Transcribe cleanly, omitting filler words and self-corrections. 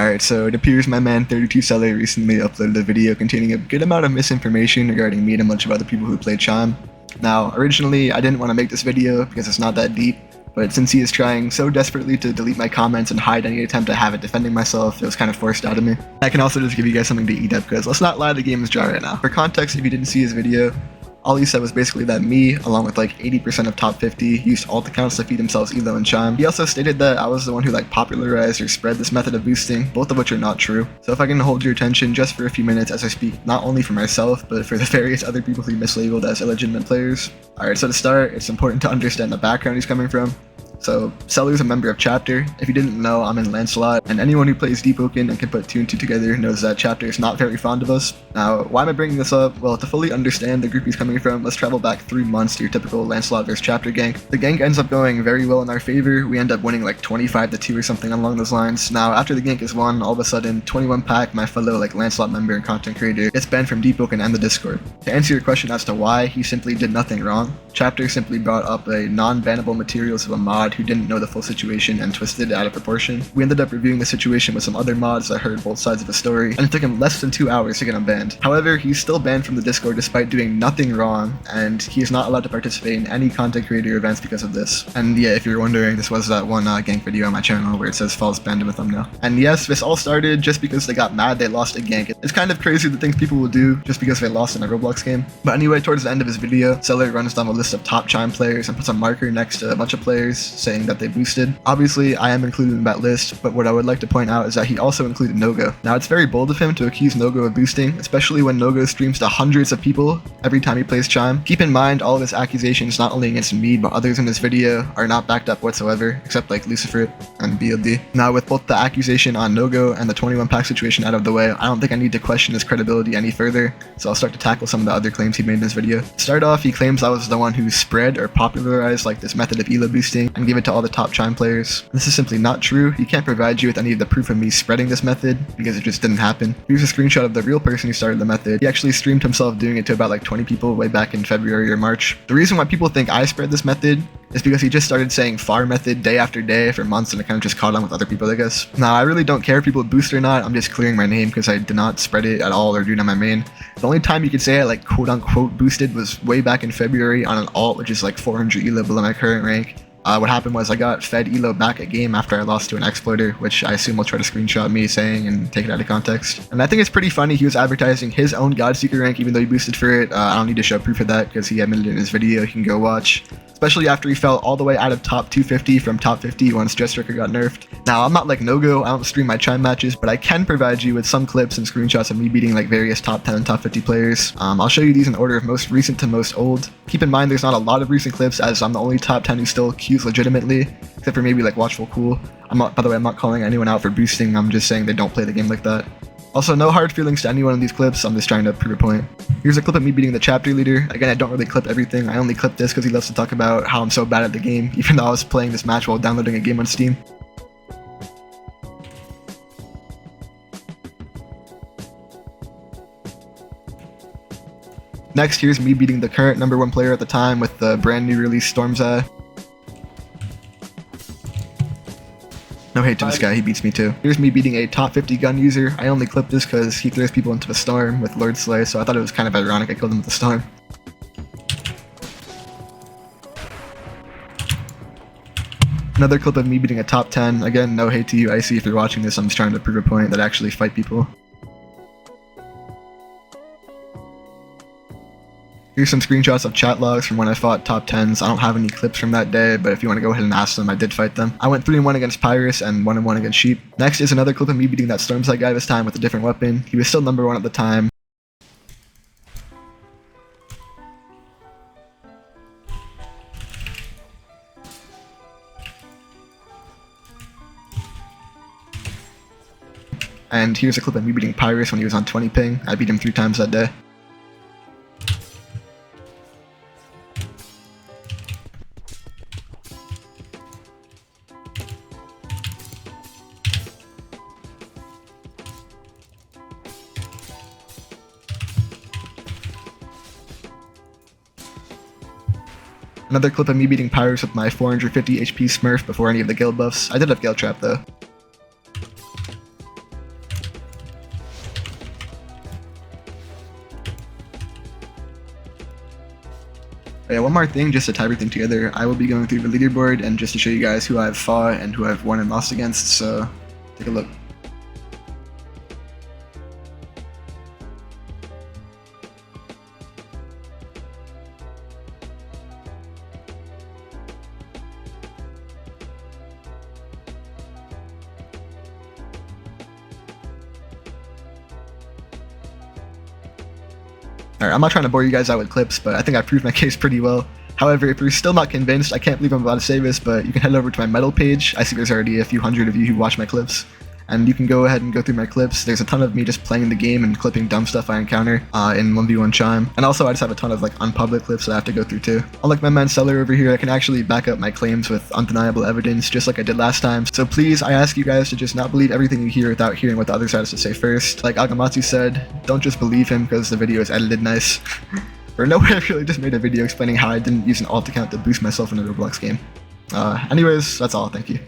Alright, so it appears my man 32 Seller recently uploaded a video containing a good amount of misinformation regarding me and a bunch of other people who play Chime. Now, originally I didn't want to make this video because it's not that deep, but since he is trying so desperately to delete my comments and hide any attempt to have it defending myself, it was kind of forced out of me. I can also just give you guys something to eat up because let's not lie, the game is dry right now. For context, if you didn't see his video, all he said was basically that me, along with like 80% of top 50, used alt accounts to feed themselves elo and Chime. He also stated that I was the one who like popularized or spread this method of boosting, both of which are not true. So if I can hold your attention just for a few minutes as I speak not only for myself, but for the various other people who mislabeled as illegitimate players. Alright, so to start, it's important to understand the background he's coming from. So, Seller's a member of Chapter. If you didn't know, I'm in Lancelot, and anyone who plays Deepwoken and can put 2 and 2 together knows that Chapter is not very fond of us. Now, why am I bringing this up? Well, to fully understand the group he's coming from, let's travel back 3 months to your typical Lancelot vs Chapter gank. The gank ends up going very well in our favor. We end up winning like 25-2 or something along those lines. Now, after the gank is won, all of a sudden, 21 Pack, my fellow like Lancelot member and content creator, gets banned from Deepwoken and the Discord. To answer your question as to why, he simply did nothing wrong. Chapter simply brought up a non-bannable materials of a mod who didn't know the full situation and twisted it out of proportion. We ended up reviewing the situation with some other mods that heard both sides of the story, and it took him less than 2 hours to get him banned. However, he's still banned from the Discord despite doing nothing wrong, and he is not allowed to participate in any content creator events because of this. And yeah, if you're wondering, this was that one gank video on my channel where it says false banned in a thumbnail. And yes, this all started just because they got mad they lost a gank. It's kind of crazy the things people will do just because they lost in a Roblox game. But anyway, towards the end of his video, Seller runs down a list of top Chime players and puts a marker next to a bunch of players saying that they boosted. Obviously, I am included in that list, but what I would like to point out is that he also included Nogo. Now, it's very bold of him to accuse Nogo of boosting, especially when Nogo streams to hundreds of people every time he plays Chime. Keep in mind, all of his accusations, not only against me, but others in this video, are not backed up whatsoever, except like Lucifer and BLD. Now, with both the accusation on Nogo and the 21 pack situation out of the way, I don't think I need to question his credibility any further, so I'll start to tackle some of the other claims he made in this video. To start off, he claims I was the one who spread or popularized like this method of elo boosting and gave it to all the top Chime players. This is simply not true. He can't provide you with any of the proof of me spreading this method because it just didn't happen. Here's a screenshot of the real person who started the method. He actually streamed himself doing it to about like 20 people way back in February or March. The reason why people think I spread this method is because he just started saying FAR method day after day for months and it kind of just caught on with other people, I guess. Now, I really don't care if people boost or not. I'm just clearing my name because I did not spread it at all or do it on my main. The only time you could say I like quote unquote boosted was way back in February on an alt, which is like 400 elo below my current rank. What happened was I got fed elo back a game after I lost to an exploiter, which I assume will try to screenshot me saying and take it out of context. And I think it's pretty funny he was advertising his own Godseeker rank even though he boosted for it. I don't need to show proof of that because he admitted it in his video. You can go watch. Especially after he fell all the way out of top 250 from top 50 once Jetstricker got nerfed. Now, I'm not like Nogo, I don't stream my Chime matches, but I can provide you with some clips and screenshots of me beating like various top 10 and top 50 players. I'll show you these in order of most recent to most old. Keep in mind there's not a lot of recent clips as I'm the only top 10 who still queues legitimately, except for maybe like Watchful Cool. By the way, I'm not calling anyone out for boosting, I'm just saying they don't play the game like that. Also, no hard feelings to anyone in these clips, I'm just trying to prove a point. Here's a clip of me beating the chapter leader. Again, I don't really clip everything, I only clip this because he loves to talk about how I'm so bad at the game, even though I was playing this match while downloading a game on Steam. Next, here's me beating the current #1 player at the time with the brand new release Storm's Eye. No hate to this guy, he beats me too. Here's me beating a top 50 gun user. I only clipped this because he throws people into the storm with Lord Slay, so I thought it was kind of ironic I killed him with the storm. Another clip of me beating a top 10. Again, no hate to you, Icy, if you're watching this, I'm just trying to prove a point that I actually fight people. Here's some screenshots of chat logs from when I fought top 10s. I don't have any clips from that day, but if you want to go ahead and ask them, I did fight them. I went 3-1 against Pyrus and 1-1 against Sheep. Next is another clip of me beating that Stormsight guy this time with a different weapon. He was still #1 at the time. And here's a clip of me beating Pyrus when he was on 20 ping. I beat him 3 times that day. Another clip of me beating Pyrus with my 450 HP Smurf before any of the guild buffs. I did have Gale Trap though. Yeah, one more thing, just to tie everything together, I will be going through the leaderboard and just to show you guys who I've fought and who I've won and lost against, so take a look. Alright, I'm not trying to bore you guys out with clips, but I think I proved my case pretty well. However, if you're still not convinced, I can't believe I'm about to say this, but you can head over to my medal page. I see there's already a few hundred of you who watch my clips. And you can go ahead and go through my clips. There's a ton of me just playing the game and clipping dumb stuff I encounter in 1v1 Chime. And also I just have a ton of like unpublic clips that I have to go through too. Unlike my man Seller over here, I can actually back up my claims with undeniable evidence just like I did last time. So please, I ask you guys to just not believe everything you hear without hearing what the other side has to say first. Like Agamatsu said, don't just believe him because the video is edited nice. Or no way I really just made a video explaining how I didn't use an alt account to boost myself in a Roblox game. Anyways, that's all, thank you.